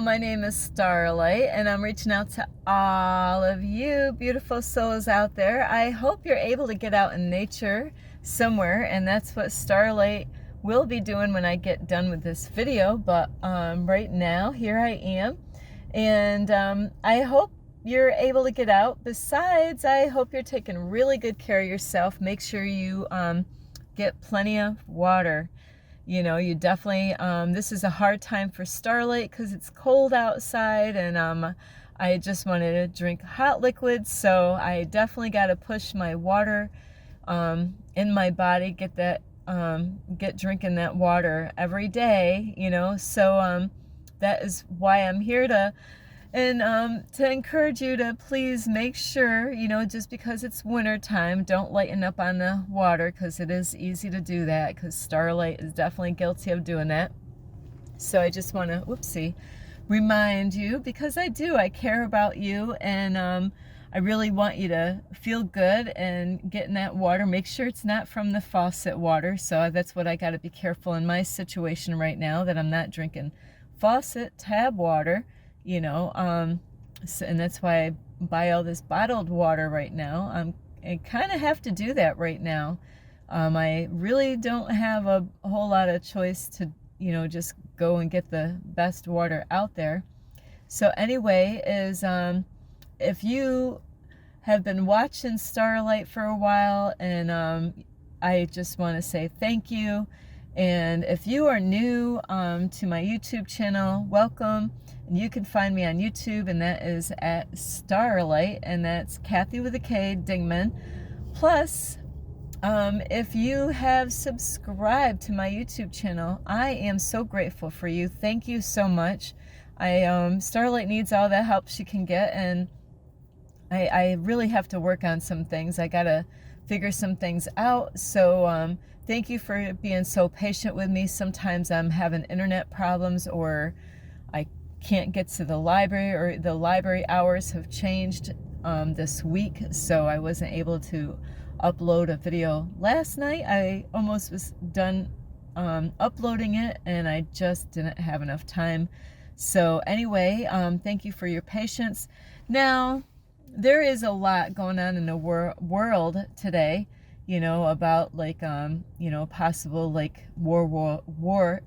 my name is Starlight, and I'm reaching out to all of you beautiful souls out there. I hope you're able to get out in nature somewhere, and that's what Starlight will be doing when I get done with this video. But right now, here I am, and I hope you're able to get out. Besides, I hope you're taking really good care of yourself. Make sure you get plenty of water. You know, you definitely, this is a hard time for Starlight because it's cold outside, and I just wanted to drink hot liquids, so I definitely got to push my water in my body, get drinking that water every day, you know. So that is why I'm here to encourage you to please make sure, you know, just because it's winter time, don't lighten up on the water, because it is easy to do that, because Starlight is definitely guilty of doing that. So I just want to, remind you, because I care about you, and I really want you to feel good and get in that water. Make sure it's not from the faucet water. So that's what I got to be careful in my situation right now, that I'm not drinking faucet tap water. You know, and that's why I buy all this bottled water right now. I kind of have to do that right now. I really don't have a whole lot of choice to, you know, just go and get the best water out there. So anyway, if you have been watching Starlight for a while, and I just want to say thank you. And if you are new to my YouTube channel, welcome. And you can find me on YouTube, and that is at Starlight, and that's Kathy with a K, Dingman. Plus, if you have subscribed to my YouTube channel, I am so grateful for you. Thank you so much. Starlight needs all the help she can get, and I really have to work on some things. I gotta figure some things out. So thank you for being so patient with me. Sometimes I'm having internet problems, or I can't get to the library, or the library hours have changed this week, so I wasn't able to upload a video last night. I almost was done uploading it, and I just didn't have enough time. So anyway, thank you for your patience. Now, there is a lot going on in the world today, you know, about like you know, possible like World War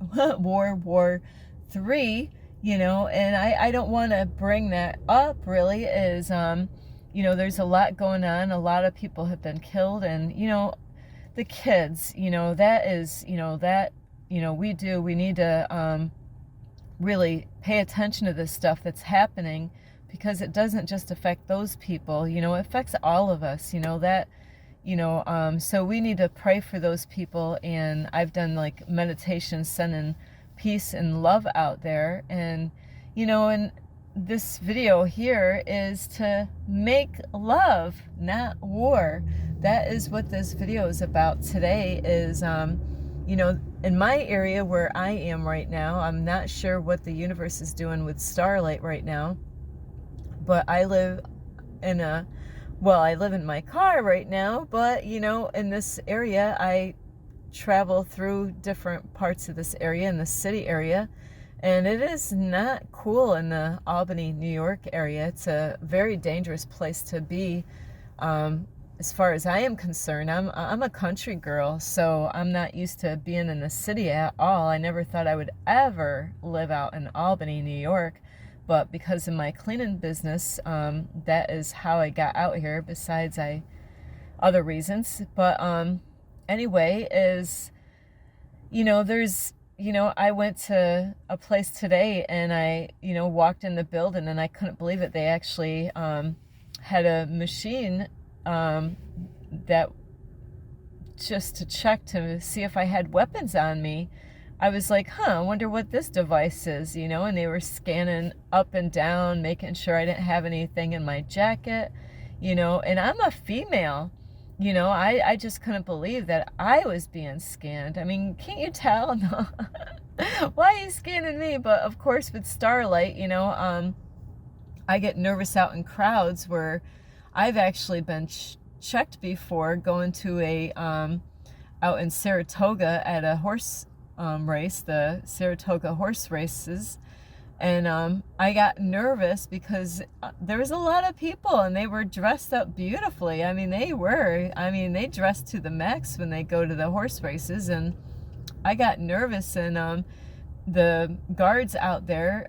III. You know, and I don't want to bring that up, really, is, you know, there's a lot going on. A lot of people have been killed, and, you know, the kids, you know, that is, you know, that, you know, we need to really pay attention to this stuff that's happening, because it doesn't just affect those people, you know, it affects all of us, you know, that, you know, so we need to pray for those people. And I've done like meditation, sending peace and love out there. And, you know, and this video here is to make love, not war. That is what this video is about today. Is you know, in my area where I am right now, I'm not sure what the universe is doing with Starlight right now, but I live in I live in my car right now, but, you know, in this area, I travel through different parts of this area, in the city area, and it is not cool in the Albany, New York area. It's a very dangerous place to be. As far as I am concerned, I'm a country girl, so I'm not used to being in the city at all. I never thought I would ever live out in Albany, New York, but because of my cleaning business, that is how I got out here, besides other reasons. But anyway, is, you know, there's, you know, I went to a place today, and I, you know, walked in the building, and I couldn't believe it. They actually had a machine that just to check to see if I had weapons on me. I was like, I wonder what this device is, you know, and they were scanning up and down, making sure I didn't have anything in my jacket, you know, and I'm a female. You know, I just couldn't believe that I was being scanned. I mean, can't you tell? No. Why are you scanning me? But of course, with Starlight, you know, I get nervous out in crowds, where I've actually been checked before, going to a out in Saratoga at a horse race, the Saratoga horse races, And I got nervous because there was a lot of people and they were dressed up beautifully. I mean, they dressed to the max when they go to the horse races. And I got nervous, and the guards out there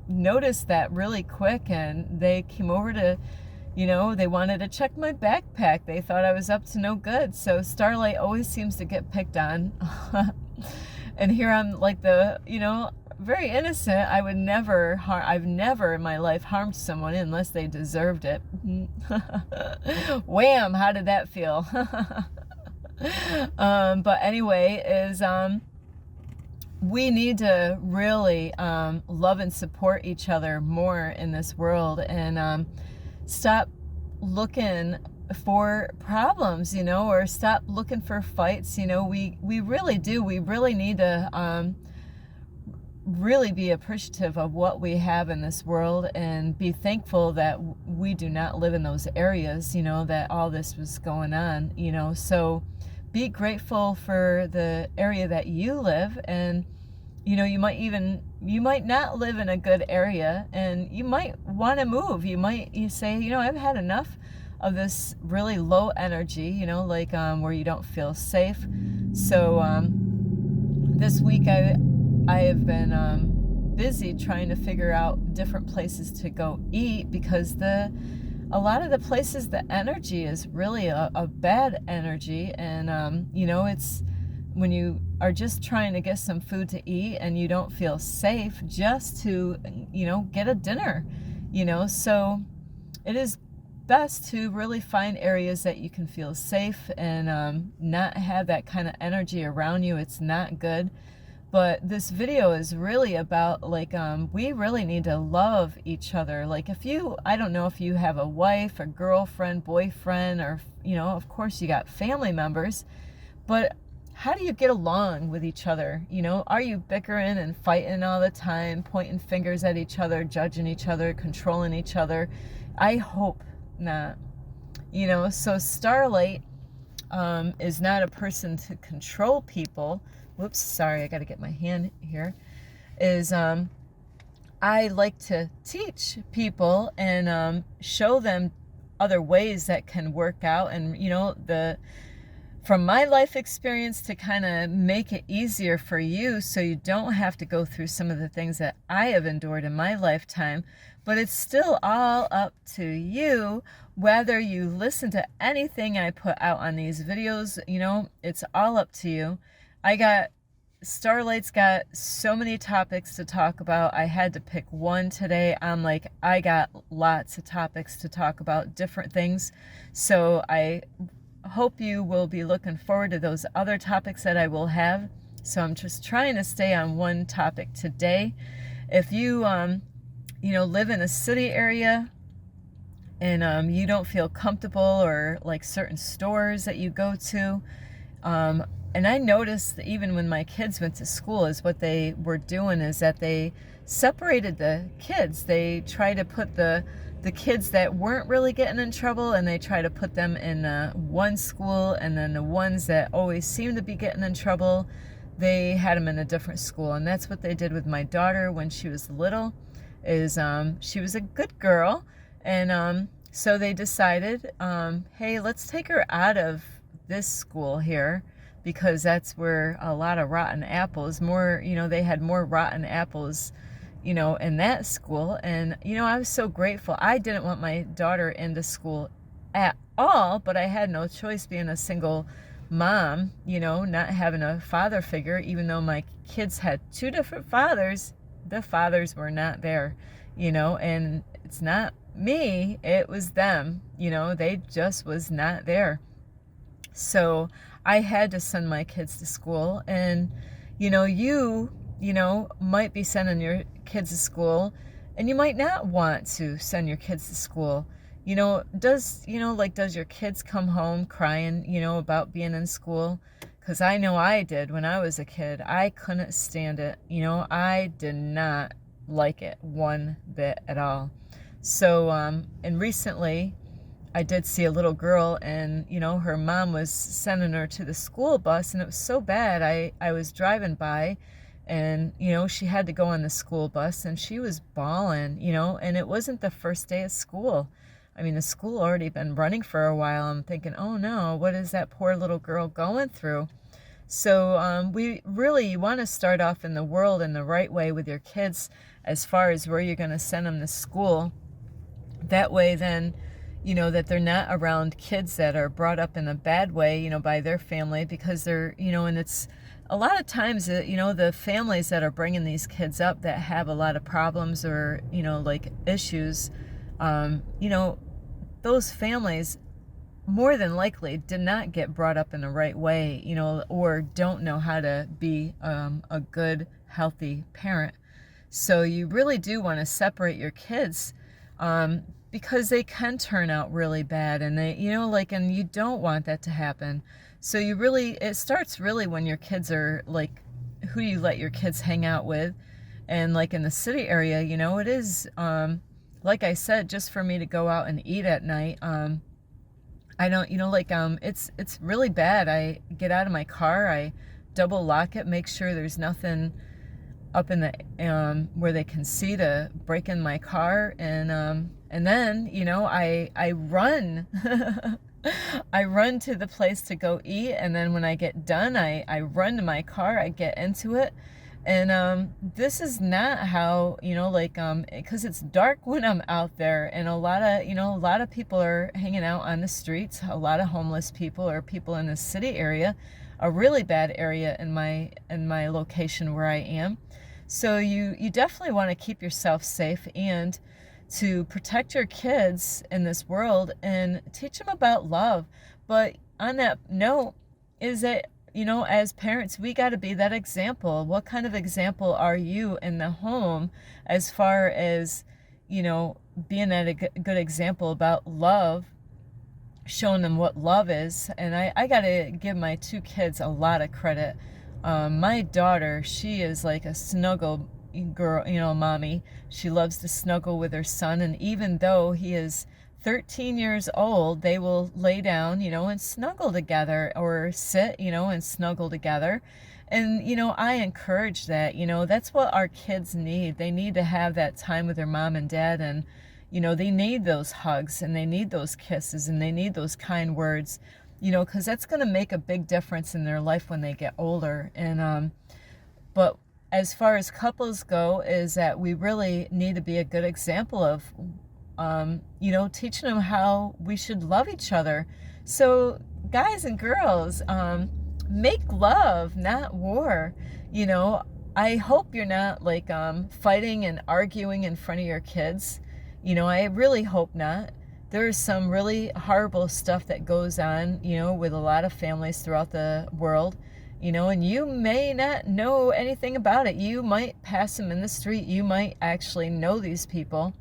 noticed that really quick, and they came over to, they wanted to check my backpack. They thought I was up to no good. So Starlight always seems to get picked on. And here I'm like very innocent. I've never in my life harmed someone unless they deserved it. Wham, how did that feel? But anyway, we need to really love and support each other more in this world, and stop looking for problems, or stop looking for fights. We really do. We really need to really be appreciative of what we have in this world and be thankful that we do not live in those areas, that all this was going on, so be grateful for the area that you live. And you might not live in a good area, and you might want to move. You say, I've had enough of this really low energy, where you don't feel safe. So this week I have been busy trying to figure out different places to go eat, because a lot of the places, the energy is really a bad energy. And it's when you are just trying to get some food to eat and you don't feel safe just to get a dinner, so it is best to really find areas that you can feel safe and not have that kind of energy around you. It's not good. But this video is really about we really need to love each other. I don't know if you have a wife, a girlfriend, boyfriend, or of course you got family members, but how do you get along with each other? Are you bickering and fighting all the time, pointing fingers at each other, judging each other, controlling each other? I hope not. So Starlight is not a person to control people. Whoops, sorry, I got to get my hand here. I like to teach people and show them other ways that can work out, and from my life experience to kind of make it easier for you, so you don't have to go through some of the things that I have endured in my lifetime. But it's still all up to you whether you listen to anything I put out on these videos. It's all up to you. Starlight's got so many topics to talk about. I had to pick one today. I got lots of topics to talk about, different things. So I hope you will be looking forward to those other topics that I will have. So I'm just trying to stay on one topic today. If you, live in a city area and you don't feel comfortable, or like certain stores that you go to, and I noticed that even when my kids went to school, is what they were doing is that they separated the kids. They try to put the kids that weren't really getting in trouble, and they try to put them in one school, and then the ones that always seemed to be getting in trouble, they had them in a different school. And that's what they did with my daughter when she was little. She was a good girl, and so they decided, hey, let's take her out of this school here, because that's where a lot of rotten apples, they had more rotten apples, in that school. And, I was so grateful. I didn't want my daughter into school at all, but I had no choice being a single mom, not having a father figure. Even though my kids had two different fathers, the fathers were not there, and it's not me, it was them, they just was not there. So I had to send my kids to school. And you might be sending your kids to school, and you might not want to send your kids to school. Does your kids come home crying, about being in school? Because I know I did when I was a kid. I couldn't stand it. I did not like it one bit at all. So, and recently I did see a little girl, and, her mom was sending her to the school bus, and it was so bad. I was driving by, And, she had to go on the school bus and she was bawling, and it wasn't the first day of school. I mean, the school already been running for a while. I'm thinking, oh no, what is that poor little girl going through? So we really want to start off in the world in the right way with your kids as far as where you're going to send them to school. That way then, that they're not around kids that are brought up in a bad way, by their family, because they're, and it's a lot of times, the families that are bringing these kids up that have a lot of problems or, like issues, those families more than likely did not get brought up in the right way, or don't know how to be a good, healthy parent. So you really do want to separate your kids, because they can turn out really bad, and they, and you don't want that to happen. So it starts really when your kids are like, who you let your kids hang out with. And like in the city area, it is, like I said, just for me to go out and eat at night, I don't, it's really bad. I get out of my car, I double lock it, make sure there's nothing up in the, where they can see to break in my car. And then, I run, I run to the place to go eat. And then when I get done, I run to my car, I get into it. And this is not how, because it's dark when I'm out there, and a lot of people are hanging out on the streets, a lot of homeless people or people in the city area, a really bad area in my location where I am. So you definitely want to keep yourself safe and to protect your kids in this world and teach them about love. But on that note, is that, as parents, we got to be that example. What kind of example are you in the home as far as, being a good example about love, showing them what love is? And I got to give my two kids a lot of credit. My daughter, she is like a snuggle girl, mommy. She loves to snuggle with her son, and even though he is 13 years old, they will lay down, and snuggle together, or sit, and snuggle together. And, I encourage that. That's what our kids need. They need to have that time with their mom and dad, and, they need those hugs, and they need those kisses, and they need those kind words, because that's going to make a big difference in their life when they get older. And, but as far as couples go, is that we really need to be a good example of, teaching them how we should love each other. So guys and girls, make love, not war. I hope you're not like fighting and arguing in front of your kids. I really hope not. There's some really horrible stuff that goes on, with a lot of families throughout the world, and you may not know anything about it. You might pass them in the street. You might actually know these people.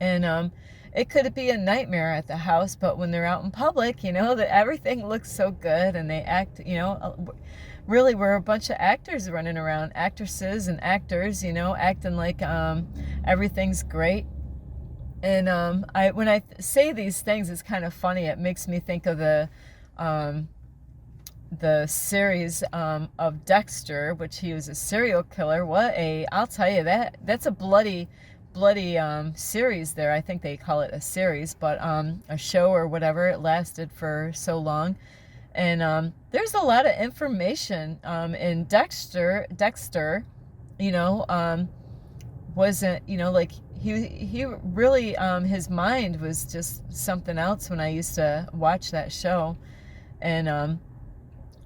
And it could be a nightmare at the house, but when they're out in public, that everything looks so good, and they act, really we're a bunch of actors running around, actresses and actors, acting like everything's great. And when I say these things, it's kind of funny. It makes me think of the series of Dexter, which he was a serial killer. I'll tell you, that's a bloody series there. I think they call it a series, but a show or whatever. It lasted for so long. And there's a lot of information in Dexter, wasn't, like he really, his mind was just something else when I used to watch that show. And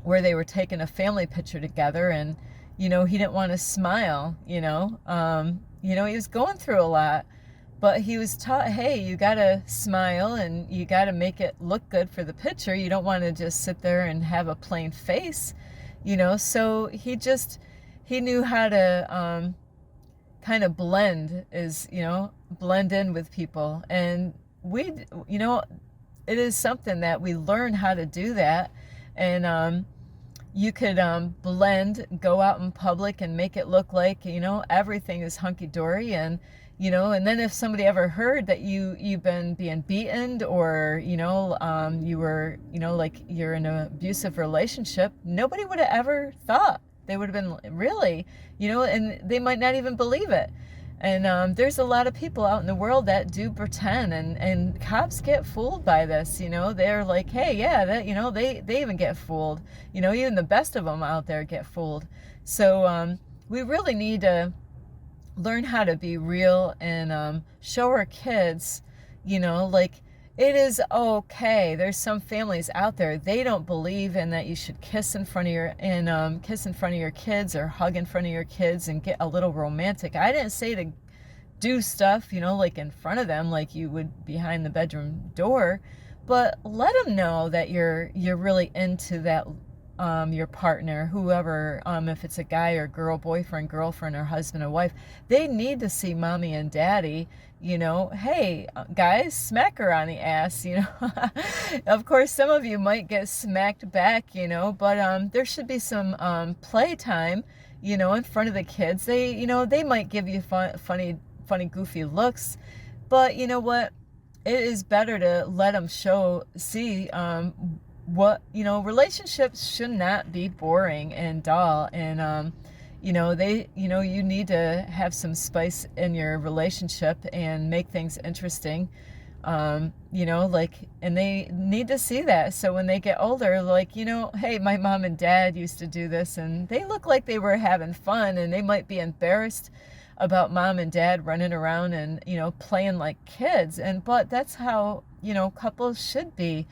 where they were taking a family picture together, and, he didn't want to smile, he was going through a lot, but he was taught, hey, you got to smile and you got to make it look good for the picture. You don't want to just sit there and have a plain face, so he knew how to kind of blend in with people. And it is something that we learn how to do that. And you could blend, go out in public and make it look like, everything is hunky-dory. And, and then if somebody ever heard that you've been being beaten, or, you were, like you're in an abusive relationship, nobody would have ever thought They would have been really, and they might not even believe it. And there's a lot of people out in the world that do pretend, and cops get fooled by this. They're like, hey, yeah, that, they even get fooled. Even the best of them out there get fooled. So we really need to learn how to be real and show our kids, like, it is okay. There's some families out there, they don't believe in that you should kiss in front of your kids or hug in front of your kids and get a little romantic. I didn't say to do stuff, like in front of them, like you would behind the bedroom door, but let them know that you're really into that, your partner, whoever, if it's a guy or girl, boyfriend, girlfriend, or husband or wife. They need to see mommy and daddy, hey, guys, smack her on the ass. Of course, some of you might get smacked back, but there should be some playtime, in front of the kids. They might give you funny, goofy looks, but you know what? It is better to let them see what, relationships should not be boring and dull. And you need to have some spice in your relationship and make things interesting. Like, and they need to see that. So when they get older, like, hey, my mom and dad used to do this, and they look like they were having fun, and they might be embarrassed about mom and dad running around and, playing like kids. But that's how, couples should be.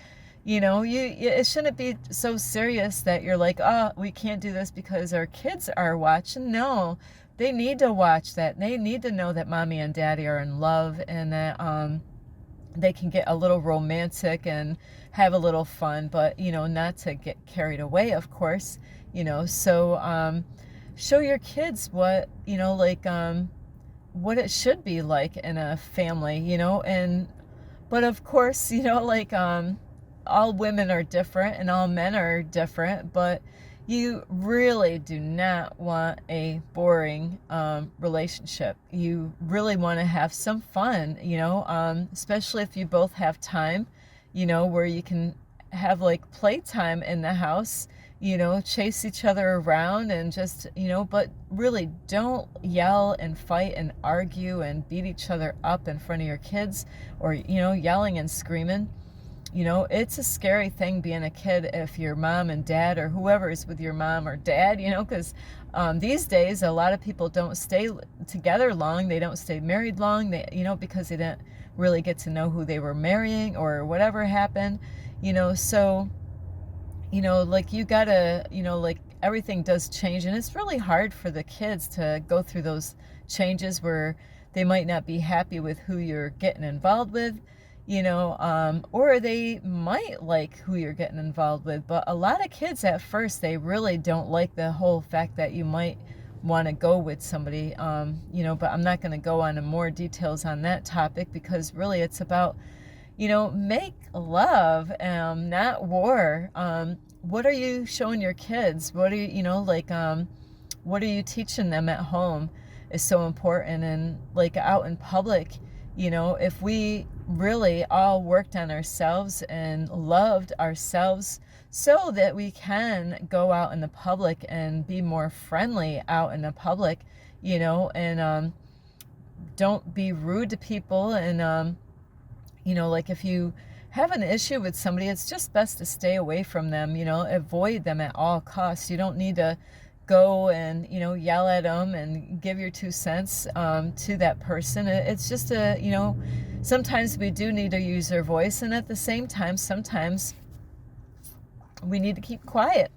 It shouldn't be so serious that you're like, oh, we can't do this because our kids are watching. No, they need to watch that. They need to know that mommy and daddy are in love, and that they can get a little romantic and have a little fun, but, not to get carried away, of course. So show your kids what, what it should be like in a family, but of course, all women are different and all men are different, but you really do not want a boring relationship. You really want to have some fun, especially if you both have time, where you can have like playtime in the house, chase each other around and just, but really don't yell and fight and argue and beat each other up in front of your kids, or, yelling and screaming. It's a scary thing being a kid if your mom and dad, or whoever is with your mom or dad, because these days a lot of people don't stay together long. They don't stay married long, because they didn't really get to know who they were marrying or whatever happened, so, like, you gotta, like, everything does change, and it's really hard for the kids to go through those changes where they might not be happy with who you're getting involved with, or they might like who you're getting involved with. But a lot of kids at first, they really don't like the whole fact that you might want to go with somebody, but I'm not going to go on to more details on that topic, because really it's about, make love, not war. What are you showing your kids? What are you, what are you teaching them at home is so important. And like out in public, if we really all worked on ourselves and loved ourselves so that we can go out in the public and be more friendly out in the public, and don't be rude to people. And, like, if you have an issue with somebody, it's just best to stay away from them, avoid them at all costs. You don't need to go and, yell at them and give your 2 cents to that person. It's just sometimes we do need to use our voice, and at the same time, sometimes we need to keep quiet.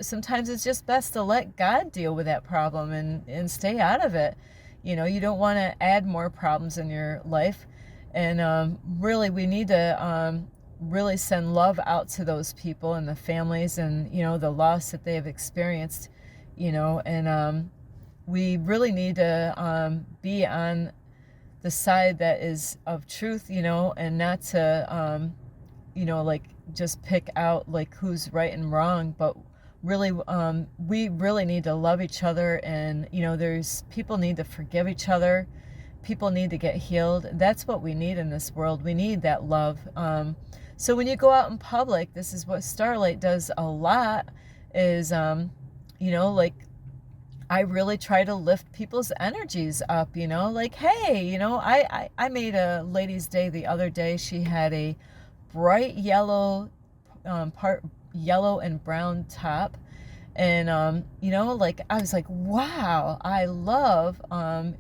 Sometimes it's just best to let God deal with that problem and stay out of it. You don't want to add more problems in your life. And really, we need to really send love out to those people and the families and, the loss that they have experienced, and we really need to be on the side that is of truth, and not to, like, just pick out like who's right and wrong, but really, we really need to love each other. And, there's people need to forgive each other. People need to get healed. That's what we need in this world. We need that love. So when you go out in public, this is what Starlight does a lot, is, like I really try to lift people's energies up, like, hey, I made a lady's day the other day. She had a bright yellow, part yellow and brown top. And, like, I was like, wow, I love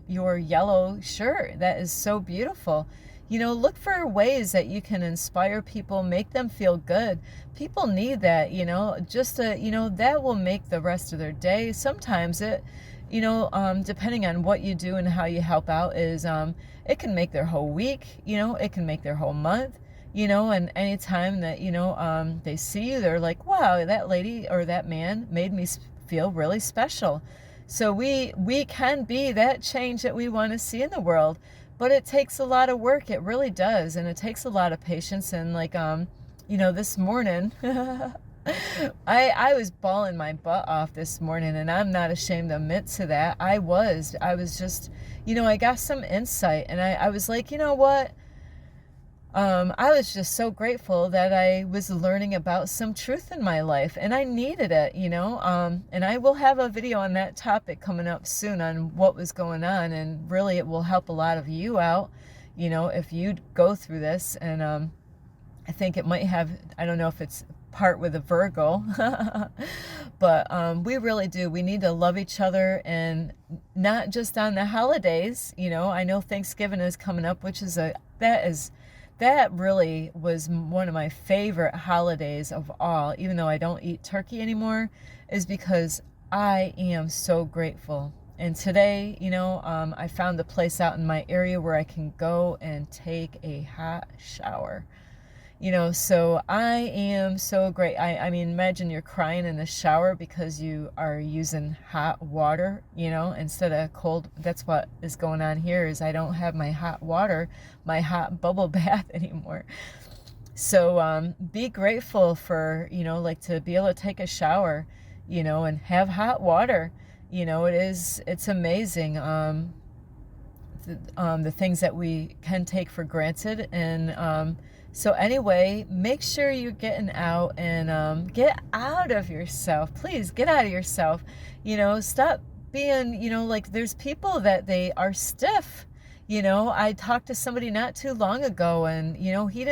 your yellow shirt. That is so beautiful. Look for ways that you can inspire people, make them feel good. People need that, just to, that will make the rest of their day. Sometimes it, depending on what you do and how you help out, is it can make their whole week, it can make their whole month. And anytime that, they see you, they're like, wow, that lady or that man made me feel really special. So we can be that change that we want to see in the world, but it takes a lot of work. It really does. And it takes a lot of patience. And like, this morning, I was bawling my butt off this morning, and I'm not ashamed to admit to that. I was just, I got some insight, and I was like, you know what? I was just so grateful that I was learning about some truth in my life, and I needed it, and I will have a video on that topic coming up soon on what was going on, and really it will help a lot of you out, if you go through this. And I think it might have, I don't know if it's part with a Virgo, but we really do. We need to love each other, and not just on the holidays. I know Thanksgiving is coming up, which is that really was one of my favorite holidays of all, even though I don't eat turkey anymore, is because I am so grateful. And today, I found a place out in my area where I can go and take a hot shower. So I am so great. I mean, imagine you're crying in the shower because you are using hot water, instead of cold. That's what is going on here, is I don't have my hot water, my hot bubble bath anymore. So be grateful for, like, to be able to take a shower, and have hot water. It's amazing. The things that we can take for granted. And so anyway, make sure you're getting out, and get out of yourself. Please get out of yourself. Stop being, like, there's people that they are stiff. I talked to somebody not too long ago, and he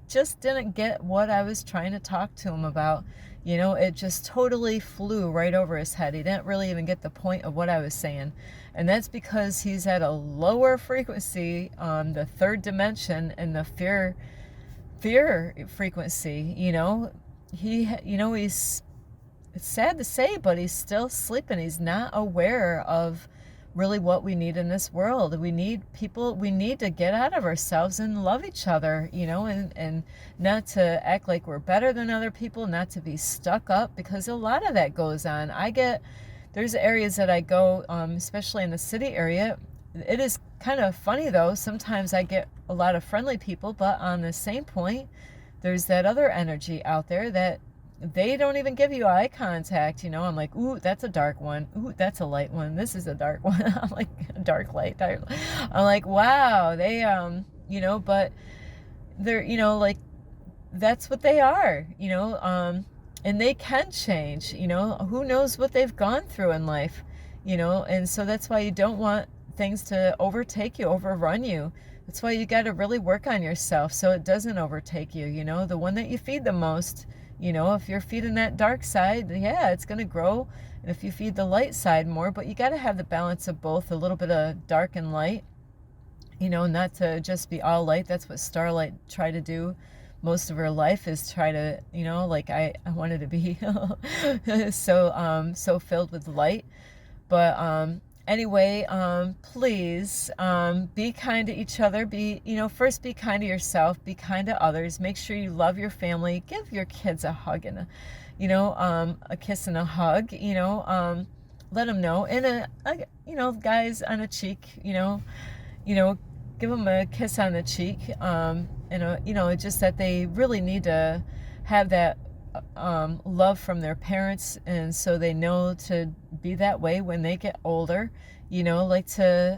just didn't get what I was trying to talk to him about. It just totally flew right over his head. He didn't really even get the point of what I was saying. And that's because he's at a lower frequency on the third dimension, and the fear frequency. He's, it's sad to say, but he's still sleeping. He's not aware of really what we need in this world. We need people, we need to get out of ourselves and love each other, and not to act like we're better than other people, not to be stuck up, because a lot of that goes on. There's areas that I go, especially in the city area. It is kind of funny though, sometimes I get a lot of friendly people, but on the same point, there's that other energy out there that they don't even give you eye contact. I'm like, ooh, that's a dark one. Ooh, that's a light one. This is a dark one. I'm like, dark light. I'm like, wow, they, but they're, like, that's what they are, and they can change, who knows what they've gone through in life, and so that's why you don't want things to overtake you, overrun you. That's why you got to really work on yourself so it doesn't overtake you, the one that you feed the most. If you're feeding that dark side, yeah, it's going to grow. And if you feed the light side more, but you got to have the balance of both, a little bit of dark and light, not to just be all light. That's what Starlight tried to do most of her life, is try to, like I wanted to be so filled with light. But anyway, please be kind to each other. First be kind to yourself, be kind to others. Make sure you love your family. Give your kids a hug and a kiss and a hug. Let them know. And guys, on a cheek. Give them a kiss on the cheek. Just that they really need to have that love from their parents, and so they know to be that way when they get older, like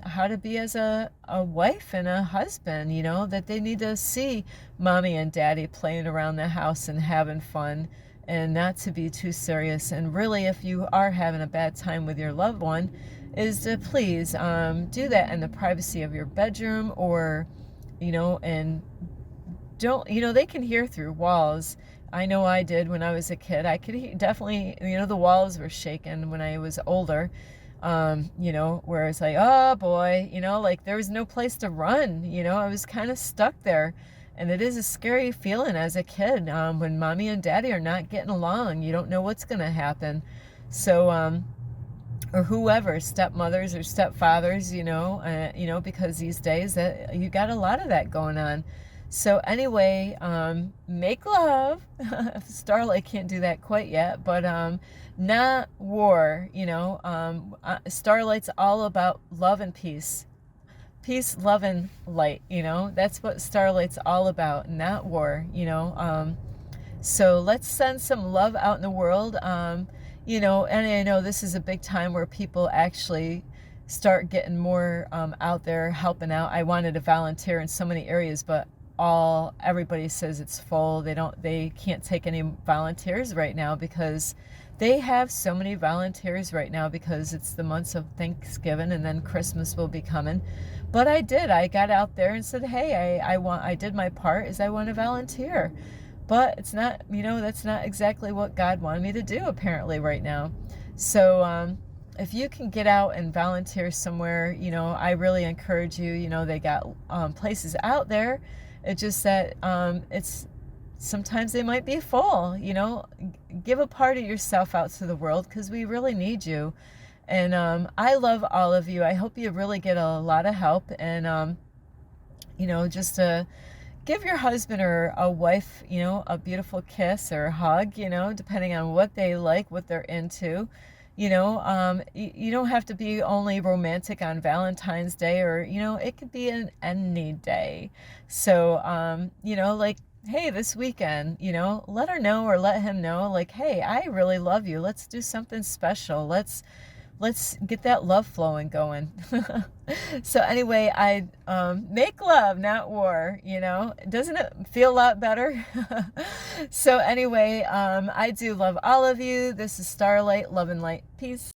how to be as a wife and a husband, that they need to see mommy and daddy playing around the house and having fun, and not to be too serious. And really, if you are having a bad time with your loved one, is to please do that in the privacy of your bedroom, or, and don't, they can hear through walls. I know I did when I was a kid. I could definitely, the walls were shaking when I was older. Where it's like, oh boy, like there was no place to run. I was kind of stuck there. And it is a scary feeling as a kid, when mommy and daddy are not getting along. You don't know what's going to happen. So, or whoever, stepmothers or stepfathers, because these days that you got a lot of that going on. So anyway, make love. Starlight can't do that quite yet, but not war. Starlight's all about love and peace. Peace, love, and light. That's what Starlight's all about, not war. So let's send some love out in the world. And I know this is a big time where people actually start getting more out there helping out. I wanted to volunteer in so many areas, but everybody says it's full. They can't take any volunteers right now because they have so many volunteers right now because it's the months of Thanksgiving and then Christmas will be coming. But I got out there and said, hey, I did my part, is I want to volunteer. But it's not, that's not exactly what God wanted me to do apparently right now. So if you can get out and volunteer somewhere, I really encourage you. They got places out there. It's just that sometimes they might be full. Give a part of yourself out to the world because we really need you. And I love all of you. I hope you really get a lot of help. And, just to give your husband or a wife, a beautiful kiss or a hug, depending on what they like, what they're into. You don't have to be only romantic on Valentine's Day, or, it could be an any day. So, like, hey, this weekend, let her know or let him know, like, hey, I really love you. Let's do something special. Let's get that love flowing going. So anyway, I make love, not war, Doesn't it feel a lot better? So anyway, I do love all of you. This is Starlight, love and light, peace.